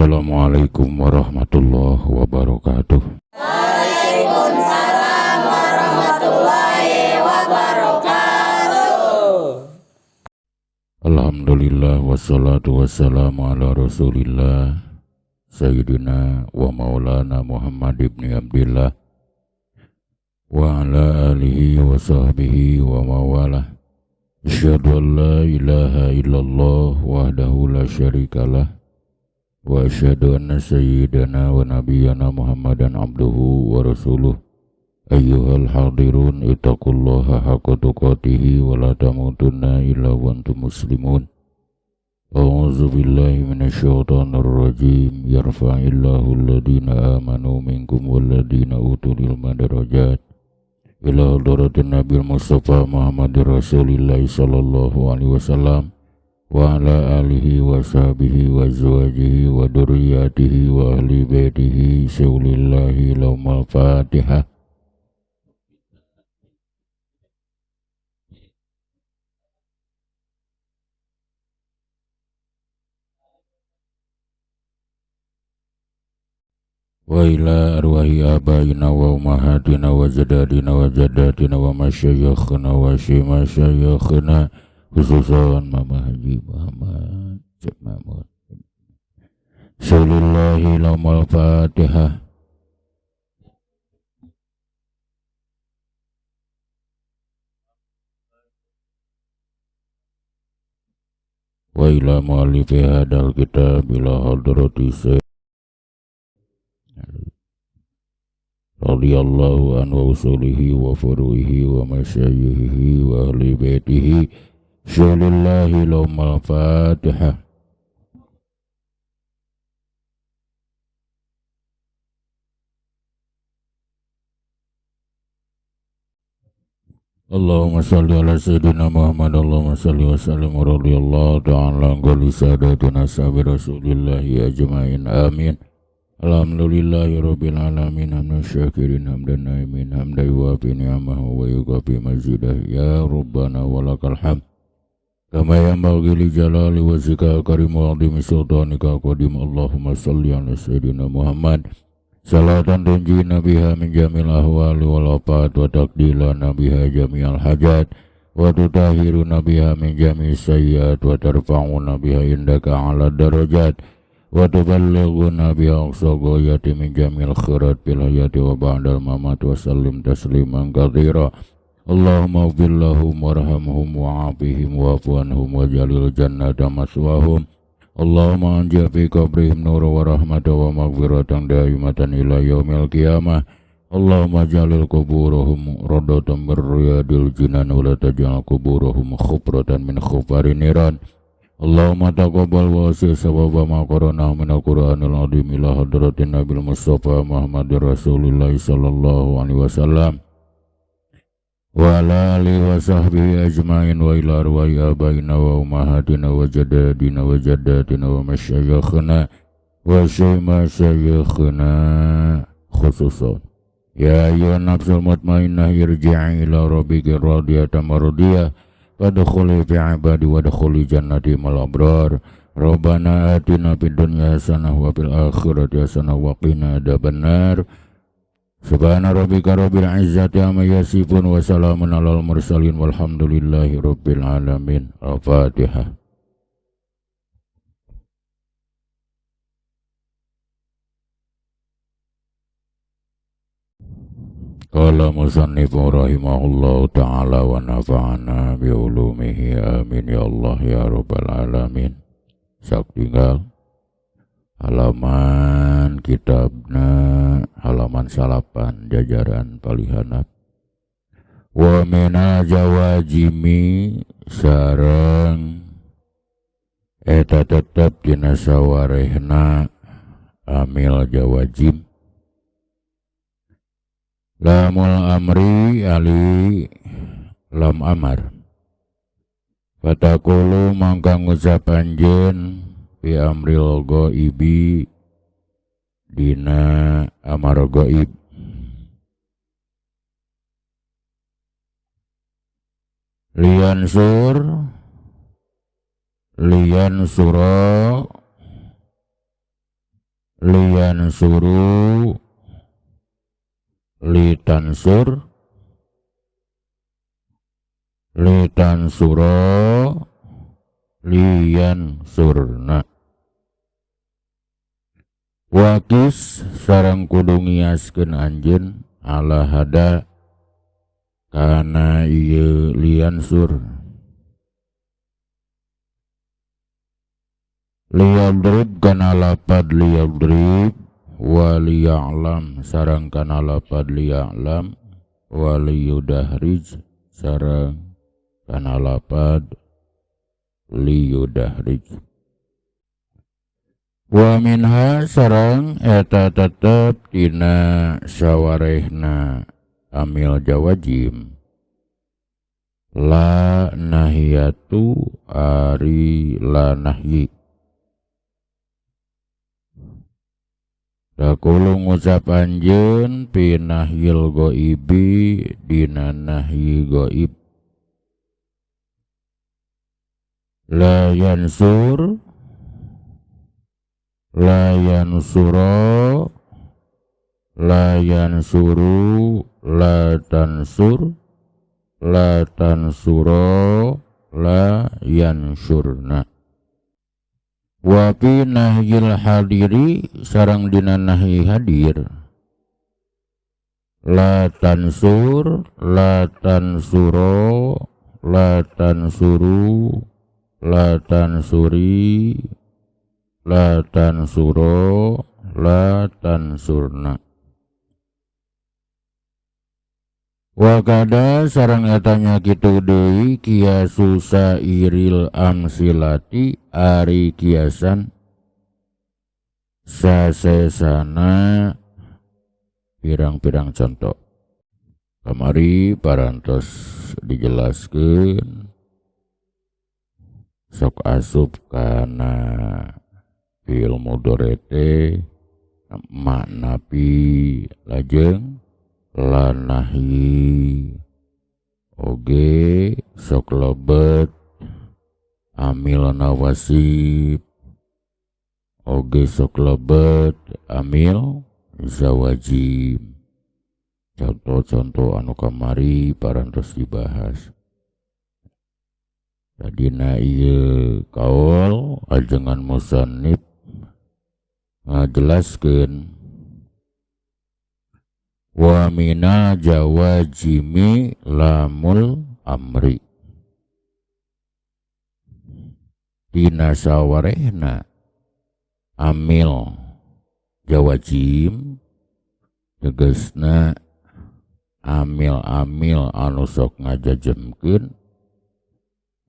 Assalamualaikum warahmatullahi wabarakatuh. Waalaikumsalam warahmatullahi wabarakatuh. Alhamdulillah wassalatu wassalamu ala Rasulillah Sayyidina wa maulana Muhammad ibn Abdillah wa ala alihi wa sahbihi wa mawalah. Asyhadu an la ilaha illallah wahdahu la syarikalah wa asyhadu anna sayyidana wa nabiyyana Muhammadan abduhu wa rasuluh. Ayyuhal hadirun ittaqullaha haqqa tuqatih wa la tamutunna illa wa antum muslimun. A'udzu billahi minasyaitonir rajim. Yarfa'illahu alladhina amanu minkum walladhina utul ilma darajat ila hadratin Nabil Mustafa Muhammadir Rasulillah sallallahu alaihi wasallam wa ala alihi wa sahbihi wa azwajihi wa dzurriyyatihi wa ahli baitihi saulillahi laumal fatihah. Wa ila arwahi abaina wa ummahatina wa jadadina wa jaddatina wa masyayikhina wa masyayikhina khususan Mama Haji Muhammad Cek Mahmud Saulillahi laumal fatihah. Wa ila mu'allifi hadal kitab ila hadrati radhiyallahu an wa usulihi wa furu'ihi wa masyayikhihi wa ahli baitihi syalillahi laumal fatihah. Allahumma salli ala sayyidina Muhammad. Allahumma salli wa sallim wa radhiyallahu ta'ala an kulli sadatina sahabi rasulillahi ajma'in amin. Alhamdulillahi rabbil alamin hamdan syakirin hamdan naimin hamdan yuwafi ni'amahu wa yukafi mazidah ya rabbana walakal hamd kama yanbaghi li jalali wajhika karim wa 'azimi sultanika qadim. Allahumma salli ala sayyidina Muhammad salatan tunjina biha min jamil ahwali wal afat wa taqdilana biha jami'al hajat wa tutahhiruna biha min jami'is sayyiat wa tarfa'una biha indaka 'ala darajat wa tuballighuna bi aqsa ghayati min jamil khairat bil hayati wa ba'dal mamat wa sallim tasliman katsira. Allahumma ighfir lahum warhamhum wa'afihim wa'fu anhum waj'alil jannata maswahum. Allahumma anjil fi qabrihim nur wa rahmatan wa maghfiratan daimatan ila yaumil qiyamah. Allahumma jalil kuburahum radatan birriyadil jinan wa la taj'al kuburahum khufratan min khufarin niran. Allahumma taqabbal wa asih sababa ma qarana min al-Qur'anil azim ila hadratin Nabil Mustafa Muhammadir Rasulillah sallallahu alaihi wasallam wa ala alihi wa sahbihi ajma'in wa ila arwahi abaina wa ummahatina wa jadadina wa jaddatina wa masyayikhina wa masyayikhina khususan ya ayyuhan nafsul mutmainnah irji'i ila rabbiki radiyatan mardiyah wadkhuli fi ibadi wadkhuli jannati mal abrar. Rabbana atina fid dunya hasanah wa fil akhirati hasanah wa qina adzabannar. Subhana rabbika rabbil izzati amma yasifun wa salamun alal mursalin walhamdulillahi rabbil alamin. Al-Fatihah. Qala musannifu rahimahullahu ta'ala wa nafa'ana bi'ulumihi amin ya Allah ya rabbal alamin. Sak tinggal halaman kitabna halaman salapan jajaran palihanap wa mina jawajimi sareng eta tetep dina sawarehna amil jawajim lamul amri ali lam amar fatakulu mangka ngucap anjeun fi amril ghaibi dina amar ghaib lian sura liyansuru litansur litansuro liyansurna. Wakis sareng kudu ngiaskeun anjeun ala hada kana ieu liyansur. Liyadrib kana lapad liyadrib wa liya'lam sareng kana lapad liya'lam wa liyudahrij sareng kana lapad liyudahrij. Wa minha sareng eta tetep tina sawarehna amil jawajim la nahiyatu ari la nahyi. Dakulu ngucap anjeun pi nahyil goibi dina nahyi goib. La yansur la yansuro la yansuru la tansur la tansuro la yansurna. Wa fi nahyil hadiri sareng dina nahyi hadir la tansur la tansuro la tansuru la tansuri la tansuro la tansurna. Wa kada sareng etanya kitu deui kiasu sairil amsilati ari kiasan sasesana pirang-pirang contoh. Kamari parantos dijelaskeun sok asup kana fi'il mudhari teh makna pi lajeng la nahyi oge sok lebet amil nawasib oge sok lebet amil zawajib. Contoh-contoh anu kamari parantos dibahas. Tadina ieu kaul ajengan musannif ngajelaskeun wa mina jawajimi lamul amri. Dina sawarehna amil jawajim tegasna amil-amil anu sok ngajajemkeun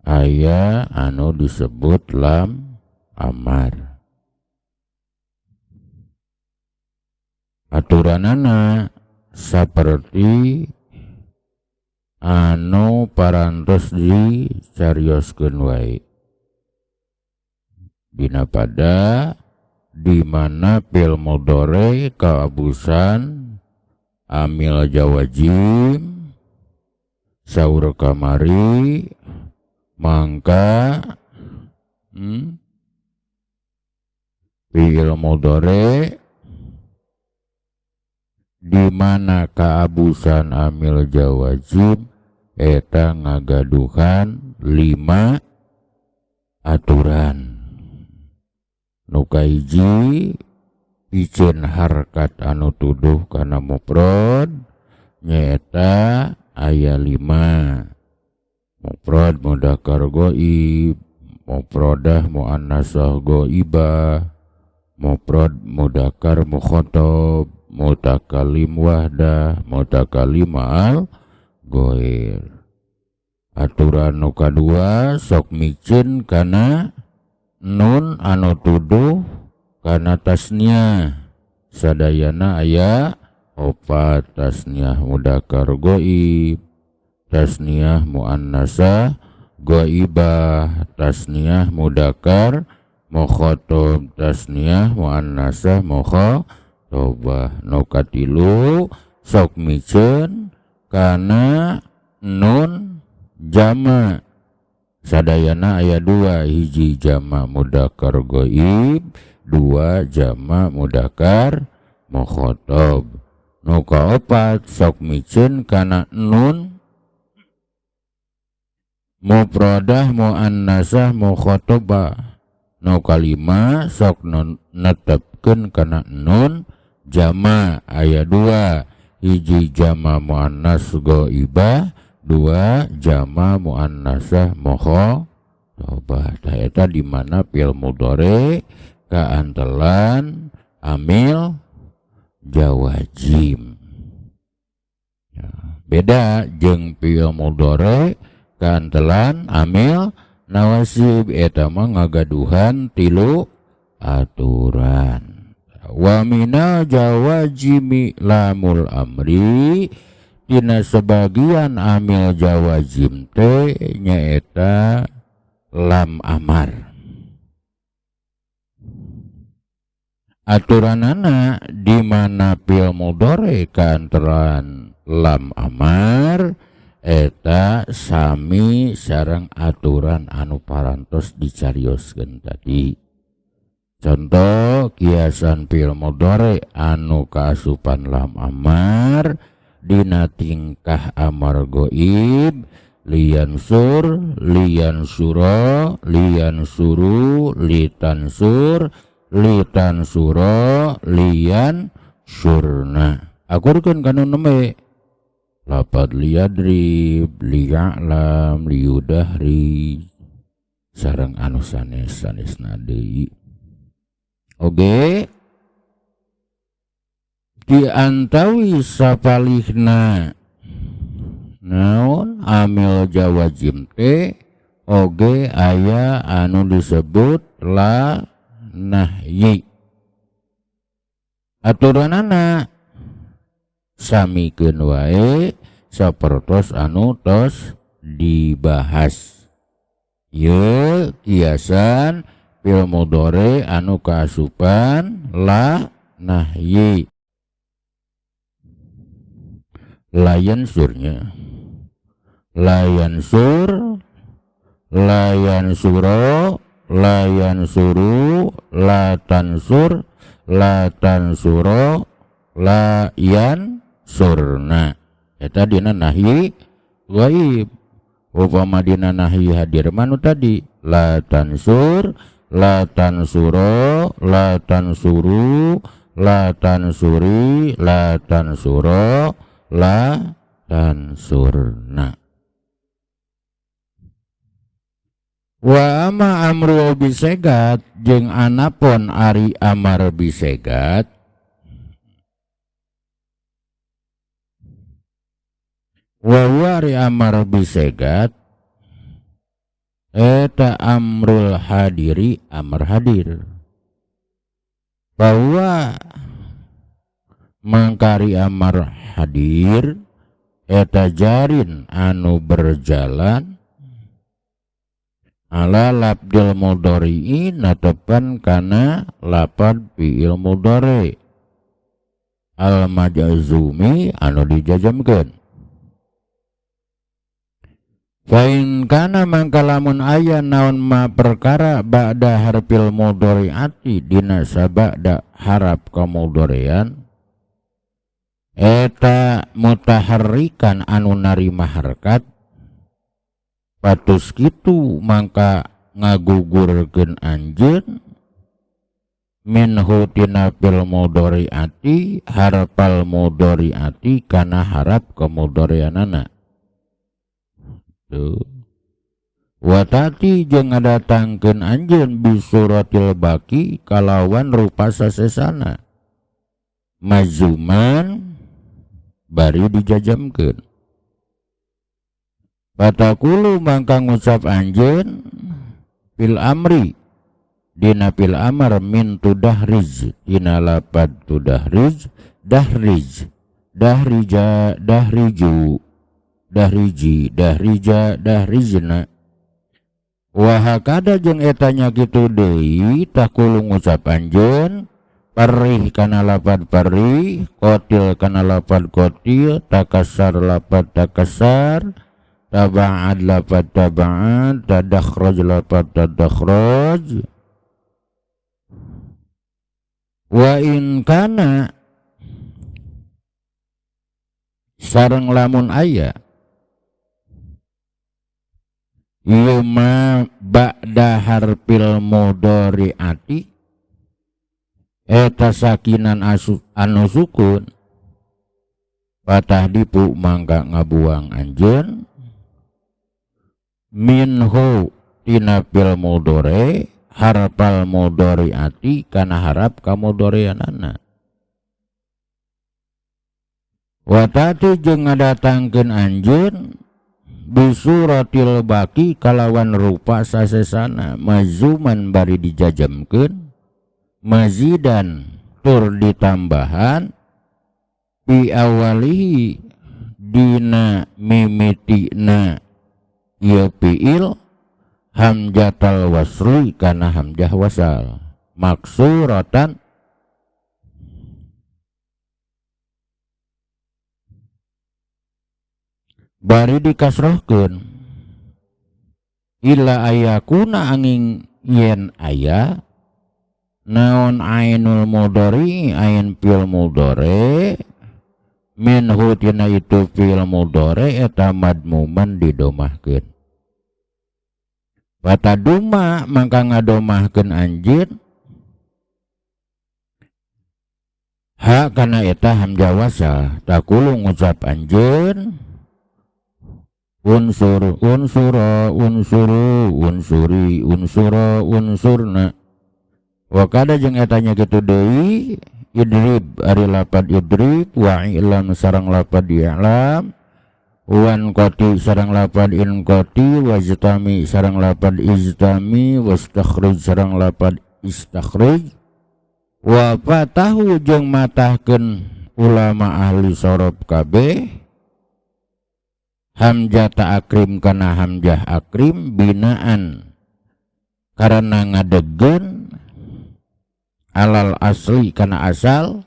aya anu disebut lam amar. Aturanana saperti anu parantos dicarioskeun wae. Dina pada di mana fi'il mudhari kaabusan amil jawajim saur kamari mangka fi'il mudhari di mana kaabusan amil jawajib eta ngagaduhan 5 aturan. Nu kahiji pikeun harkat anu tuduh kana mufrad nyaeta aya 5. Mufrad mudzakkar ghaib, mufradah muannasah ghaibah, mufrad mudzakkar mukhatab, mutakallim wahdah, mutakallim ma'al ghair. Aturan nu kadua sok micin kana nun anu tuduh kana tasniah sadayana aya 4 tasniah mudzakkar ghaib, tasniah muannasah ghaibah, tasniah mudzakkar mukhatab, tasniah muannasah mukhatabah. Nu katilu sok micen kana nun jama sadayana aya 2, hiji jama mudzakkar ghaib, dua jama mudakar mukhotob. Nu kaopat sok micen kana nun mufradah muannasah mukhotobah. Nu kalima sok netepkeun kana nun jama aya dua, hiji jama muannas ghaibah, dua jama muannasah mukhotobah. Tah eta di mana fi'il mudhari kaantelan amil jawazim. Ya, beda jeung fi'il mudhari kaantelan amil nawasib, eta mah ngagaduhan tilu aturan. Wa mina jawazimi lamul amri, dina sebagian amil jawazim teh nyaeta lam amar. Aturanana di mana fi'il mudhari kaantelan lam amar eta sami sareng aturan anu parantos dicarioskeun tadi. Contoh kiasan fi'il mudhari anu kaasupan lam amar dina tingkah amar ghaib liyansur, liyansura, liyansuru, litansur, litansura, liyansurna. Akurkeun kana neme lapad liyadrib, liya'lam, liyudahri sareng anu sanes-sanesna deui. Oge diantawi sapalihna naon amil jawazim teh oge aya anu disebut la nahyi. Aturanana samikeun wae sapertos anu tos dibahas. Ye kiasan fi'il mudhari anu kaasupan la nahyi. Layansurnya layansur, layansuro, layansuru, latansur, latansuro, layansurna. Eta dina nahyi ghaib. Upama dina nahyi hadir manu tadi latansur, latansuro, latansuru, latansuri, latansuro, latansurna. Wa ama amru bisegat jeung anapun ari amar bisegat wa ari amar bisegat eta amrul hadiri amar hadir bahwa mangkari amar hadir eta jarin anu berjalan ala labdil mudhari'i natepan kana lapad fi'il mudhari al majazumi anu dijajamkeun. Fain kana mangkalamun aya naon ma perkara ba'da harfil mudhari'ati dina sabada harap kamudhari'an eta mutaharrikan anu narima harkat patus kitu mangka ngagugurkeun anjeun minhu tina fil mudhari'ati harfal mudhari'ati kana harap kamudhari'anana. Tuh. Watati jeung ngadatangkeun anjeun bisuratil baqi kalawan rupa sasesana mazuman bari dijajamkeun. Patakulu mangka ngucap anjeun fil amri dina fil amar min tudahrij dina lapad tudahrij dahrij dahrija dahriju dahriji dahrija dahrijna wa hakada jeung etanya kitu deui takulu ngucap anjeun parih kana lapad parih qatil kana lapad qatil takasar lapad takasar taba'ad lapad taba'ad tadakhraj lapad tadakhraj Wa in kana sareng lamun aya yuma ba'da harfil mudhari'ati eta sakinan anu sukun patah dipu mangka ngabuang anjeun minhu tina fil mudhari harfal mudhari'ati kana harap kamudhari'anana wa tati jeung ngadatangkeun anjeun bisuratil baki kalawan rupa sasesana mazuman bari dijajamkeun mazidan tur ditambahan pi awalihi dina mimitina ieu fiil hamjatal wasli kana hamjah wasal maksuratan bari dikasrohkeun ila ayakuna angin yen aya naon ainul mudhari ain fil mudhari minhu tina itu fil mudhari eta madmuman didomahkeun pataduma mangka ngadomahkeun anjeun ha kana eta hamzah wasal takulu ngucap anjeun unsur unsura unsuru unsuri unsura unsurna wa kada jeung etanya kitu deui idrib ari lapad idrib wa ilam sareng lapad i'lam wan qati sareng lapad in qati wajtami sareng lapad ijtami wastakhrij sareng lapad istakhrij wa fatahu jeung matahkeun ulama ahli sorob kabeh hamzah ta'akrim kana hamzah akrim binaan karena ngadegen alal asli kana asal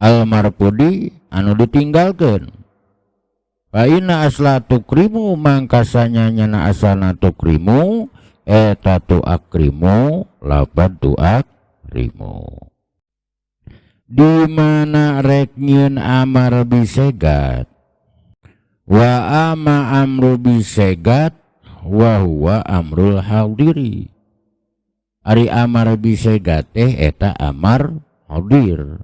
al marpudi anu ditinggalkeun fa inna asla tukrimu mangkasanya nyana asalna tukrimu eta tu akrimu lapad tu akrimu di mana rek nyieun amar bisegat wa ama amru bisegat wa huwa amrul hadiri ari amar bisegat eta amar hadir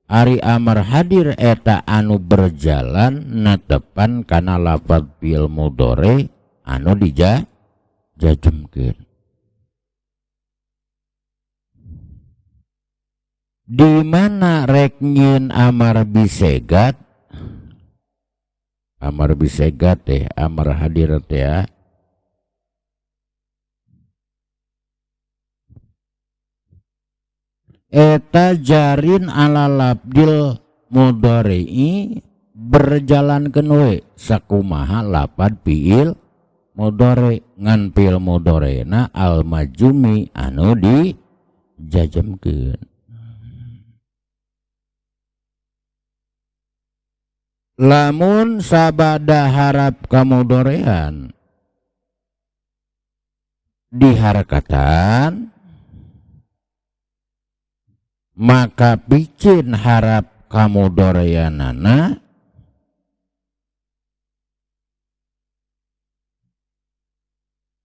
ari amar hadir eta anu berjalan natepan kana lafaz fi'il mudhari anu dijajemkeun di mana rek nyieun amar bisegat amar hadir teh eta jarin ala labdil mudhari'i berjalankeun we sakumaha lapad fi'il mudhari ngan fi'il mudhari'na al majumi anu dijajemkeun lamun sabada harap kamudhorean diharakatan maka picin harap kamudhoreanana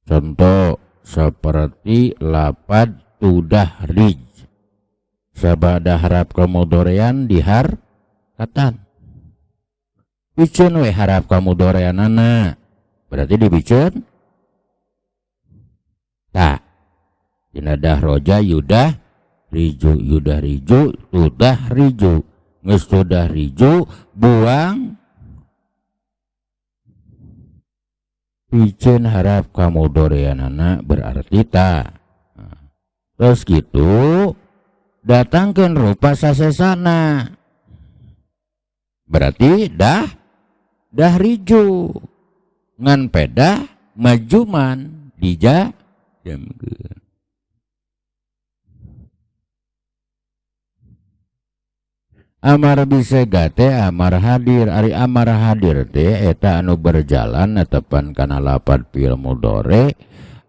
contoh seperti lapad tudahrij sabada harap kamudhorean diharakatan biceun we harap kamudhoreanana berarti dibiceun tak dina dahroja yudah riju yudah riju tudah riju geus tudah riju buang biceun harap kamudhoreanana berarti ta terus gitu datangkeun rupa sasesana berarti dah riju ngan pedah majuman dijajemkeun amar bisegate amar hadir ari amar hadir teh eta anu berjalan netepan kana lapad fi'il mudhari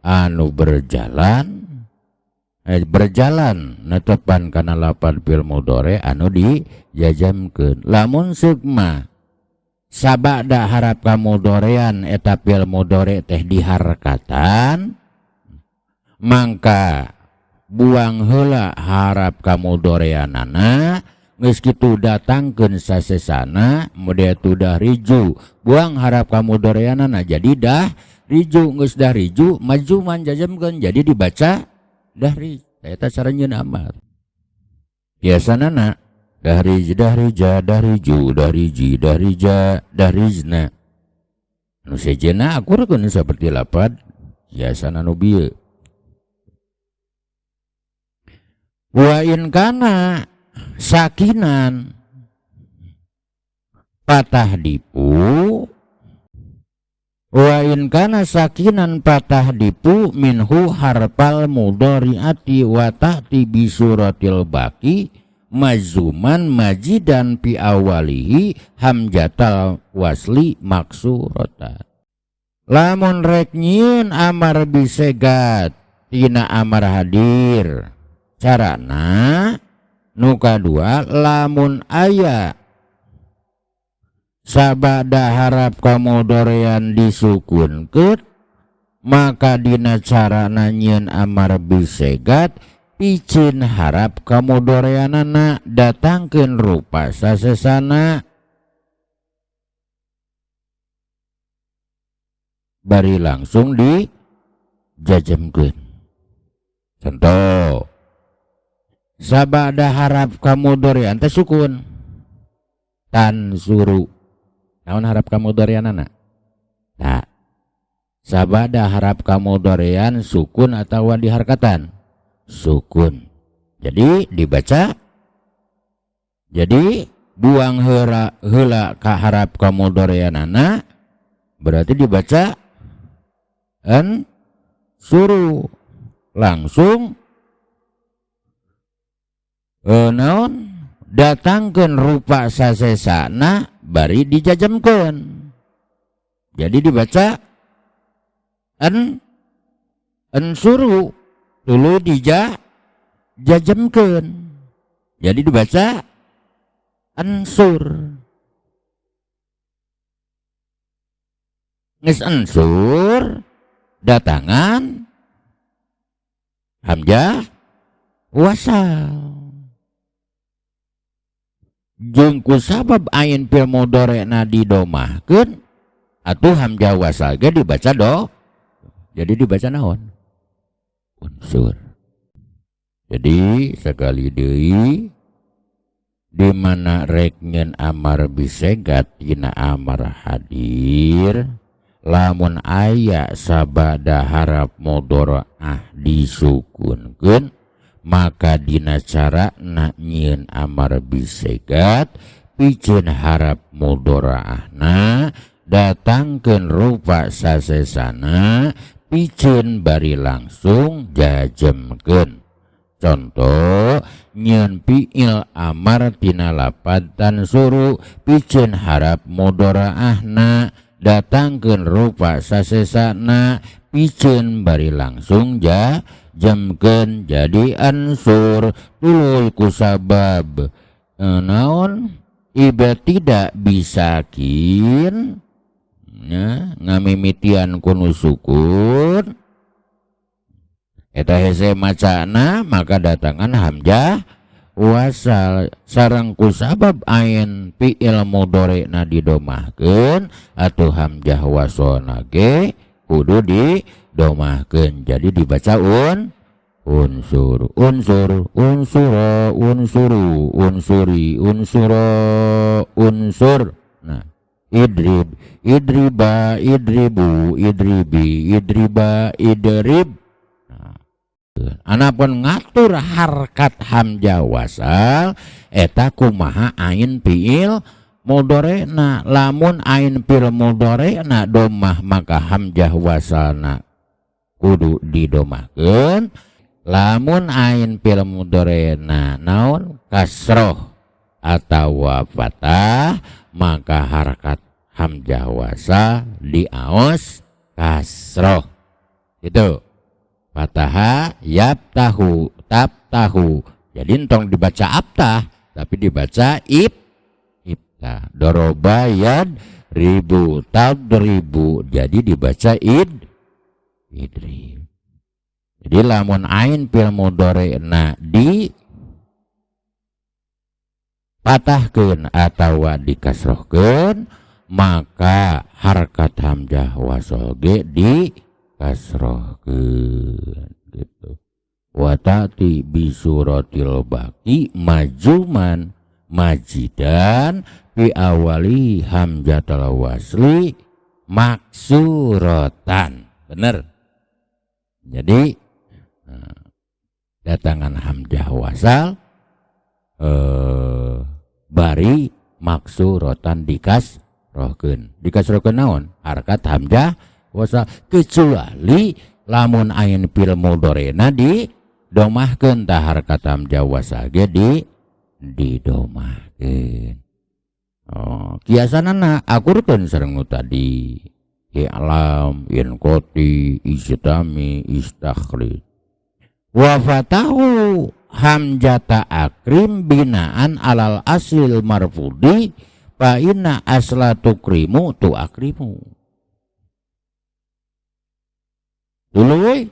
anu berjalan berjalan netepan kana lapan fil mudhari anu dijajamkeun. Lamun sukma sabada harap kamudhorean eta fil mudhari teh diharkatan, mangka buang heula harap kamudhoreanana, geus kitu datangkeun sasesana mode tu dah riju, buang harap kamudhoreanana jadi dah riju, geus dah riju maju manjajamkeun jadi dibaca dahri. Eta cara nyieun amar. Biasanana dahrij, dahrija, dahriju, dahriji, dahrija, dahrijna. Nu sejenna akurkeun saperti lapad biasana nu bieu. Wa in kana sakinan patah dipu, wa in kana sakinan patah dipu minhu harpal mudhari'ati wa ta'ti bi suratil baqi mazuman majidan fi awalihi hamjatal wasli maksurata. Lamun rek nyieun amar bisegat tina amar hadir, carana nu kadua lamun aya sabada harap kamudhorean disukunkeun, maka dina carana nyieun amar bisegat picin harap kamudhoreanana datangkeun rupa sasesana, bari langsung dijajamkeun. Contoh sabada harap kamudhorean teh sukun tansuru, naon harap kamudhoreanana? Nah, sabada harap kamudhorean sukun atau diharkatan? Sukun. Jadi dibaca, jadi buang heula ka harap kamudhoreanana berarti dibaca an suruh, langsung naon datangkeun rupa sasesana bari dijajamkeun. Jadi dibaca an suruh dulu dijajamkeun. Jadi dibaca ansur. Geus ansur datangan hamzah wasal. Jeung ku sabab ain fil mudhari'na didomahkeun atuh hamzah wasal ge dibaca do. Jadi dibaca naon? Unsur. Jadi sekali deui di mana rek nyieun amar bisegat tina amar hadir, lamun aya sabada harap mudhari'ah disukunkeun, maka dina cara na nyieun amar bisegat picieun harap mudhari'ahna datangkeun rupa sasesana, picieun bari langsung jajemkeun. Contoh nyieun fi'il amar tina lapad tansuru, picieun harap mudhari'ahna datangkeun rupa sasesana, picieun bari langsung jajemkeun jadi ansur. Tulul ku sabab naon iba tidak bisakin ya, ngamimitian kunu sukun eta hese macana, maka datangan hamzah wasal sareng ku sabab ain fi'il mudhari'na didomahkeun atuh hamzah wasalna ge kudu didomahkeun. Jadi dibaca unsur, unsur, unsura, unsuru, unsuri, unsura, unsur. Nah, idrib, idriba, idribu, idribi, idriba, idrib. Anapun ngatur harkat hamzah wasal eta kumaha ain fi'il mudhari'na. Lamun ain fi'il mudhari'na domah maka hamzah wasalna kudu didomahkeun. Lamun ain fi'il mudhari'na naon kasroh atawa fathah maka harkat hamzah wasal diaos kasroh. Itu fataha yabtahu tabtahu. Jadi entong dibaca abtah tapi dibaca ibtah. Doroba yadribu tadribu, jadi dibaca idrib. Jadi lamun ain fil mudhari'na di patahkeun atawa dikasrohkeun, maka harkat hamzah wasol ge dikasrohkeun gitu. Wa ta'ti bi suratil baqi majuman majidan fi awali hamzatul wasli maksuratan. Bener. Jadi datangan hamzah wasal bari maksuratan dikasrohkeun naon harkat hamzah wasal, kecuali lamun ain fil mudhari'na di domahkeun tah harkat hamzah wasal ge didomahkeun. Kiasanana akurkeun sareng nu tadi i'lam inqoti istami istakhrij. Wa fatahu hamzata akrim binaan alal aslil marfudi fa inna asla tukrimu tu akrimu. Dulu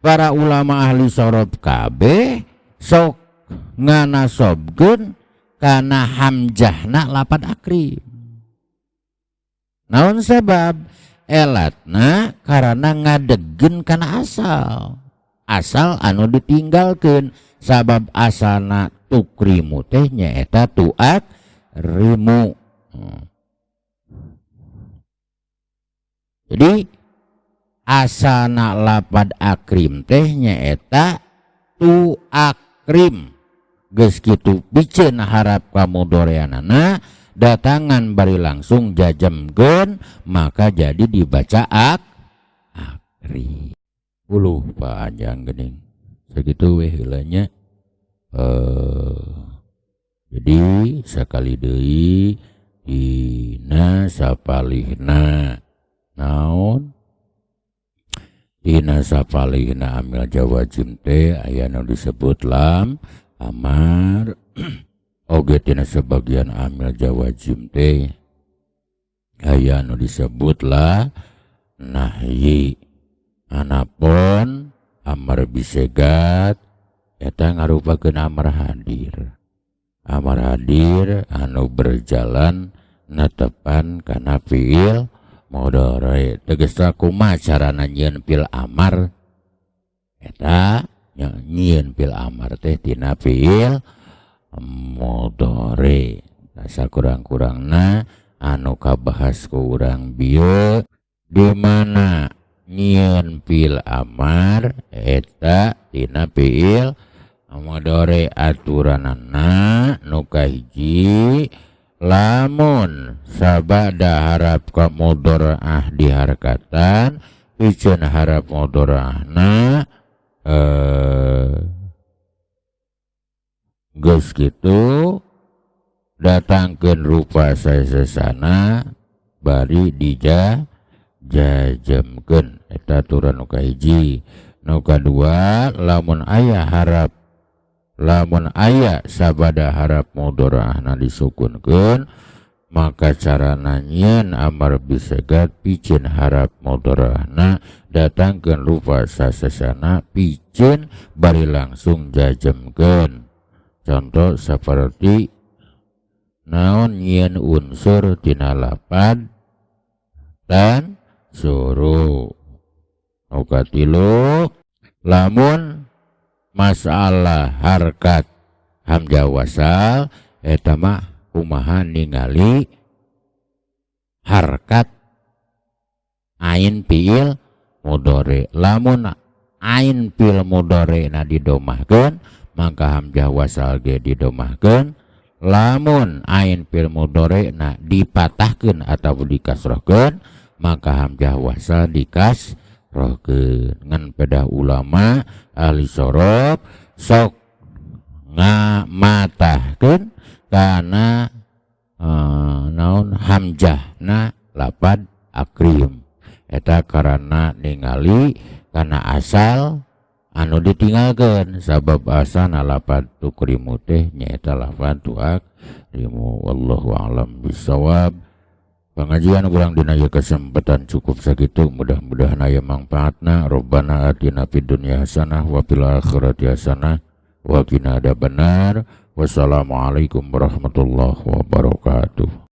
para ulama ahli sorob kabeh sok nganasobkeun kana hamzahna lapad akrim. Naon sebab? Elatna karena ngadegen kana asal anu ditinggalkeun. Sabab asalna tukrimu teh nyaeta tuakrimu. Jadi asalna lapad akrim teh nyaeta tuakrim. Geus kitu biceun harap kamudhoreanana datangan bari langsung jajemkeun, maka jadi dibaca akrim. Uluh panjang geuning. Segitu we heulanya. Jadi sakali deui dina sapalihna naon? Dina sapalihna amil jawazim teh aya nu disebut lam amar. Oge tina sebagian amil jawazim teh aya nu disebut la nahyi. Anapun amar bisegat eta ngarupakeun amar hadir. Amar hadir anu berjalan netepan kana fiil mudhari. Tegasna kumaha carana nyieun fiil amar? Eta nyieun fiil amar teh tina fiil mudhari. Sakurang-kurangna anu kabahas ku urang bieu di mana nyieun fiil amar eta tina fiil mudhari. Aturanana nu kahiji, lamun sabada harap ka mudhari'ah diharkatan piceun harap mudhari'ahna geus kitu datangkeun rupa sasana bari jajemkeun. Eta aturan nu kahiji. Nu kadua, lamun aya sabada harap mudhari'ahna disukunkeun, maka carana nyieun amar bisegat piceun harap mudhari'ahna datangkeun rupa sasana piceun bari langsung jajemkeun. Contoh seperti naon nyieun unsur tina lapad dan suruh. Nukatilu, lamun masalah harkat hamzah wasal eta mah kumaha ningali harkat ain fiil mudhari. Lamun ain fiil mudhari na didomahkeun, maka hamzah wasal ge didomahkeun. Lamun ain fiil mudhari na dipatahkeun atau dikasrohkeun, maka hamzah wasal dikasrohkeun. Ngan pedah ulama ahli sorob sok ngamatahkeun kana naon hamzahna lapad akrim. Eta karena ningali kana asal anu ditinggalkeun sabab asana lafad tukrimu teh nyaeta lafad tuakrimu. Wallahu a'lam bishawab. Pengajian kurang dina ieu kesempatan cukup sakitu, mudah-mudahan aya mangpaatna. Rabbana atina fid dunya hasanah wa fil akhirati hasanah wa qina adzabannar. Wassalamualaikum warahmatullahi wabarakatuh.